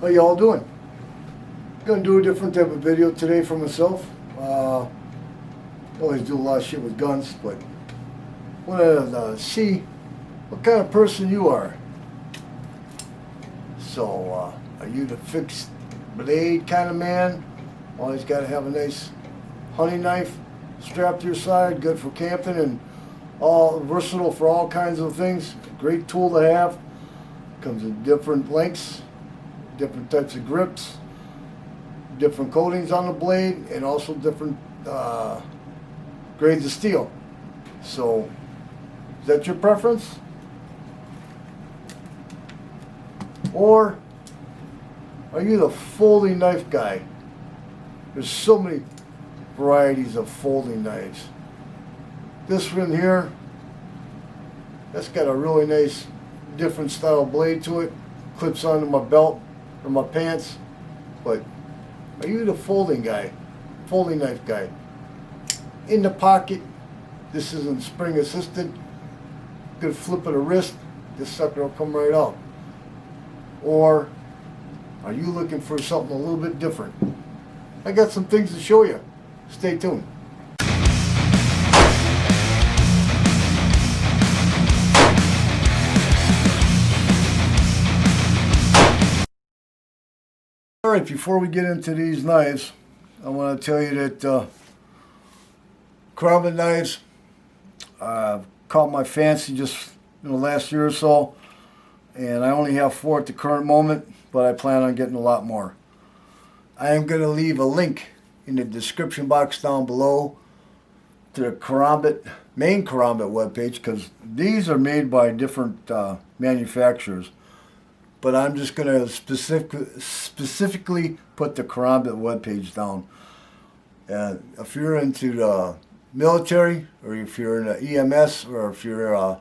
How y'all doing? Gonna do a different type of video today for myself. Always do a lot of shit with guns, but want to see what kind of person you are. So, are you the fixed blade kind of man? Always got to have a nice hunting knife strapped to your side, good for camping and all versatile for all kinds of things. Great tool to have. Comes in different lengths, different types of grips, different coatings on the blade, and also different grades of steel. So, is that your preference? Or are you the folding knife guy? There's so many varieties of folding knives. This one here, that's got a really nice different style blade to it. Clips onto my belt or my pants. But are you the folding guy? Folding knife guy? In the pocket. This isn't spring assisted. Good flip of the wrist. This sucker will come right out. Or are you looking for something a little bit different? I got some things to show you. Stay tuned. Alright, before we get into these knives, I want to tell you that Karambit knives caught my fancy just in the last year or so, and I only have 4 at the current moment, but I plan on getting a lot more. I am going to leave a link in the description box down below to the Karambit, main Karambit webpage, because these are made by different manufacturers. But I'm just going to specifically put the Karambit webpage down. If you're into the military, or if you're in the EMS, or if you're a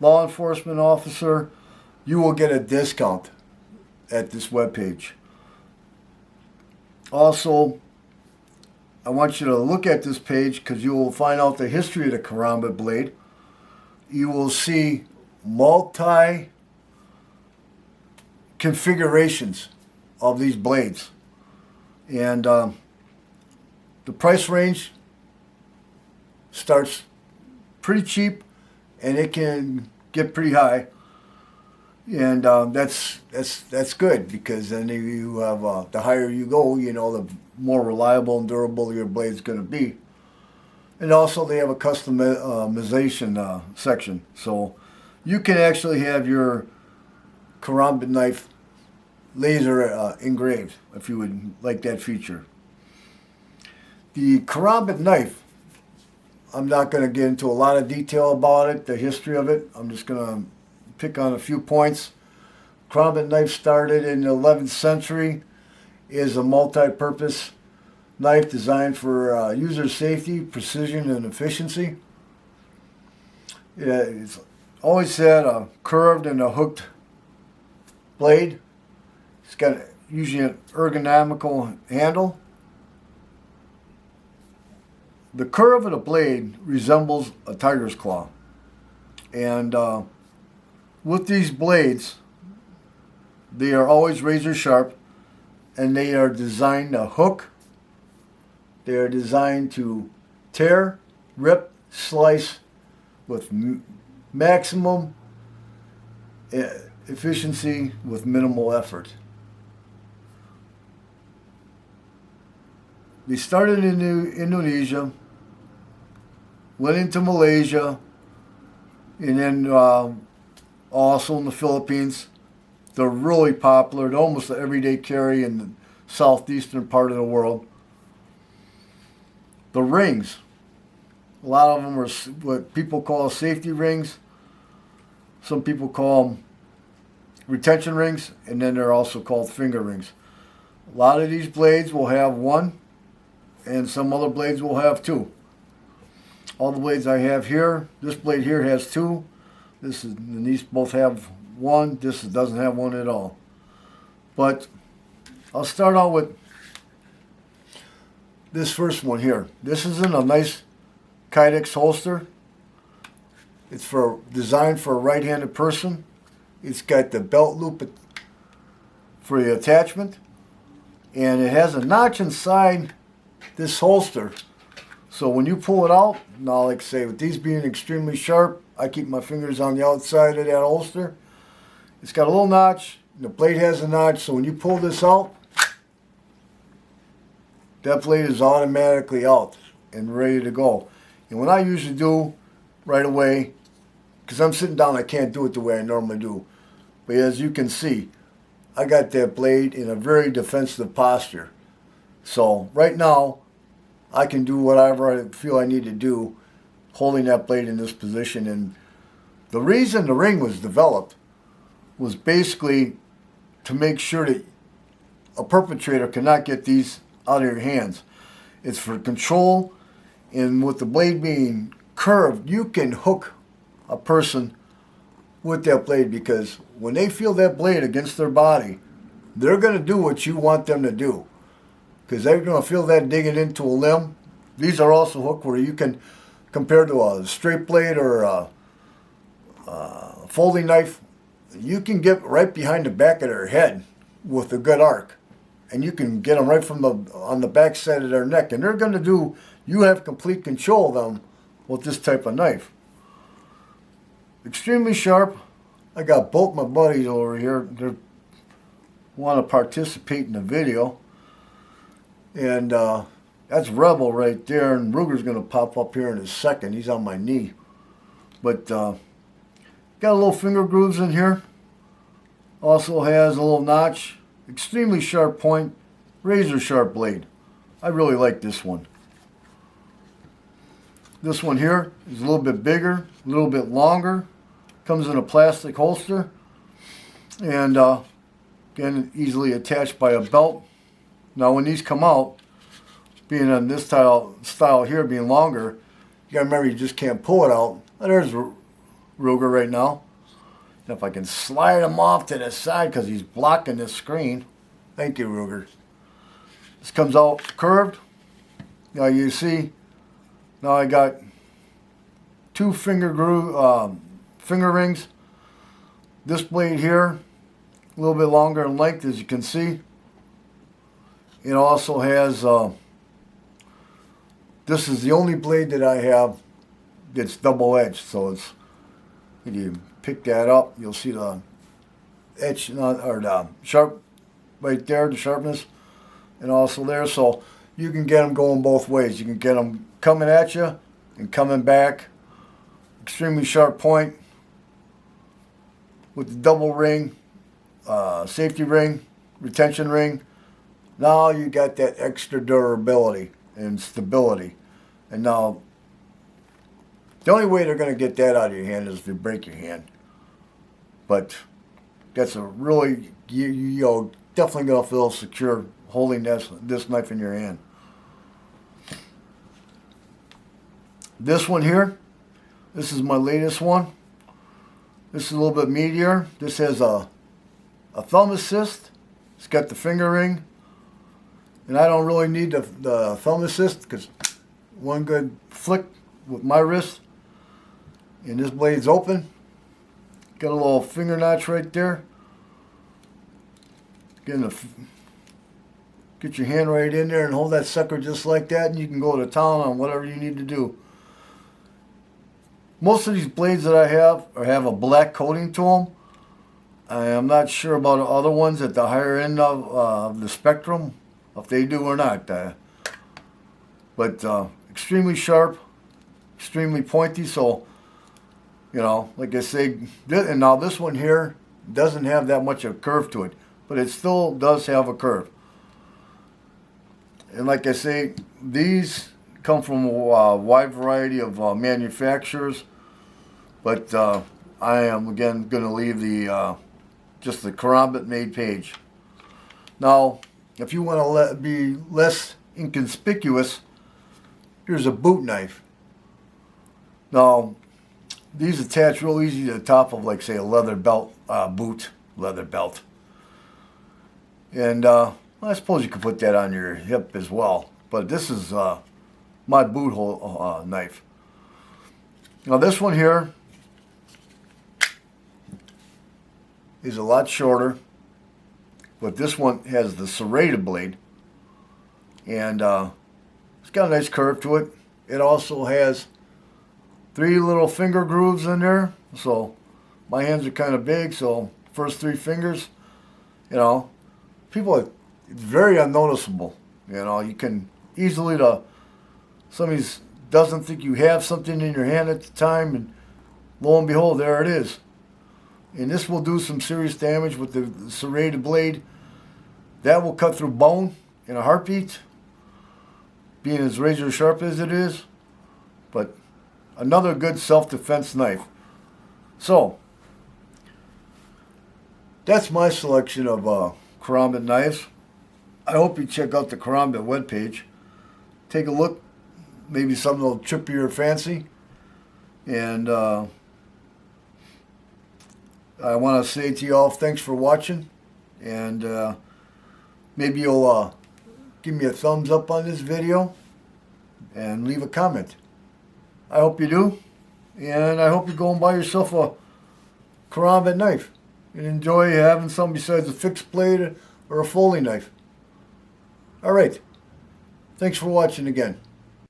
law enforcement officer, you will get a discount at this webpage. Also, I want you to look at this page because you will find out the history of the Karambit blade. You will see multi configurations of these blades, and the price range starts pretty cheap and it can get pretty high, and that's good, because then you have the higher you go, you know, the more reliable and durable your blade's going to be. And also they have a customization section, so you can actually have your Karambit knife laser engraved if you would like that feature. The Karambit knife, I'm not going to get into a lot of detail about it, the history of it. I'm just going to pick on a few points. Karambit knife started in the 11th century, is a multi-purpose knife designed for user safety, precision, and efficiency. It's always had a curved and a hooked blade. It's got usually an ergonomical handle. The curve of the blade resembles a tiger's claw. And with these blades, they are always razor sharp, and they are designed to hook. They are designed to tear, rip, slice with maximum efficiency with minimal effort. They started in Indonesia, went into Malaysia, and then also in the Philippines. They're really popular. They're almost an everyday carry in the southeastern part of the world. The rings, a lot of them are what people call safety rings. Some people call them retention rings, and then they're also called finger rings. A lot of these blades will have 1, and some other blades will have 2. All the blades I have here, this blade here has 2. And these both have 1. This doesn't have 1 at all. But I'll start out with this first one here. This is in a nice Kydex holster. It's designed for a right-handed person. It's got the belt loop for the attachment, and it has a notch inside this holster. So when you pull it out, now like I say, with these being extremely sharp, I keep my fingers on the outside of that holster. It's got a little notch, the blade has a notch, so when you pull this out, that blade is automatically out and ready to go. And what I usually do right away, because I'm sitting down, I can't do it the way I normally do. But as you can see, I got that blade in a very defensive posture. So right now, I can do whatever I feel I need to do holding that blade in this position. And the reason the ring was developed was basically to make sure that a perpetrator cannot get these out of your hands. It's for control, and with the blade being curved, you can hook a person with that blade, because when they feel that blade against their body, they're going to do what you want them to do, because they're going to feel that digging into a limb. These are also hooked where you can, compared to a straight blade or a folding knife, you can get right behind the back of their head with a good arc, and you can get them right from on the back side of their neck, and they're going to do, you have complete control of them with this type of knife. Extremely sharp. I got both my buddies over here. They want to participate in the video, and that's Rebel right there, and Ruger's going to pop up here in a second. He's on my knee. But got a little finger grooves in here. Also has a little notch. Extremely sharp point. Razor sharp blade. I really like this one. This one here is a little bit bigger, a little bit longer. Comes in a plastic holster. And again, easily attached by a belt. Now when these come out, being on this style here being longer, you gotta remember you just can't pull it out. There's Ruger right now. And if I can slide him off to the side because he's blocking this screen. Thank you, Ruger. This comes out curved. Now you see, now I got two finger rings. This blade here, a little bit longer in length, as you can see. It also has, this is the only blade that I have that's double-edged, so it's, if you pick that up, you'll see the edge, or the sharp right there, the sharpness, and also there, so you can get them going both ways. You can get them coming at you and coming back. Extremely sharp point with the double ring, safety ring, retention ring. Now you got that extra durability and stability. And now, the only way they're going to get that out of your hand is if you break your hand. But that's a really, you're definitely going to feel secure holding this knife in your hand. This one here, this is my latest one. This is a little bit meatier. This has a thumb assist. It's got the finger ring. And I don't really need the thumb assist, because one good flick with my wrist and this blade's open. Got a little finger notch right there. Get your hand right in there and hold that sucker just like that, and you can go to town on whatever you need to do. Most of these blades that I have a black coating to them. I am not sure about the other ones at the higher end of the spectrum, if they do or not. But extremely sharp, extremely pointy, so, you know, like I say, and now this one here doesn't have that much of a curve to it, but it still does have a curve. And like I say, these come from a wide variety of manufacturers, but I am again going to leave the just the Karambit made page. Now, if you want to be less inconspicuous, here's a boot knife. Now, these attach real easy to the top of, like, say, a leather belt, leather belt. And well, I suppose you could put that on your hip as well. But this is my boot hole knife. Now, this one here is a lot shorter. but this one has the serrated blade, and it's got a nice curve to it. It also has 3 little finger grooves in there, so my hands are kind of big, so first 3 fingers, you know, people, it's very unnoticeable. You know, you can easily, somebody doesn't think you have something in your hand at the time, and lo and behold, there it is. And this will do some serious damage with the serrated blade. That will cut through bone in a heartbeat, being as razor sharp as it is. But another good self-defense knife. So, that's my selection of Karambit knives. I hope you check out the Karambit webpage. Take a look. Maybe something will trip your fancy. And I want to say to you all, thanks for watching. And maybe you'll give me a thumbs up on this video and leave a comment. I hope you do. And I hope you go and buy yourself a Karambit knife and enjoy having something besides a fixed blade or a folding knife. All right. Thanks for watching again.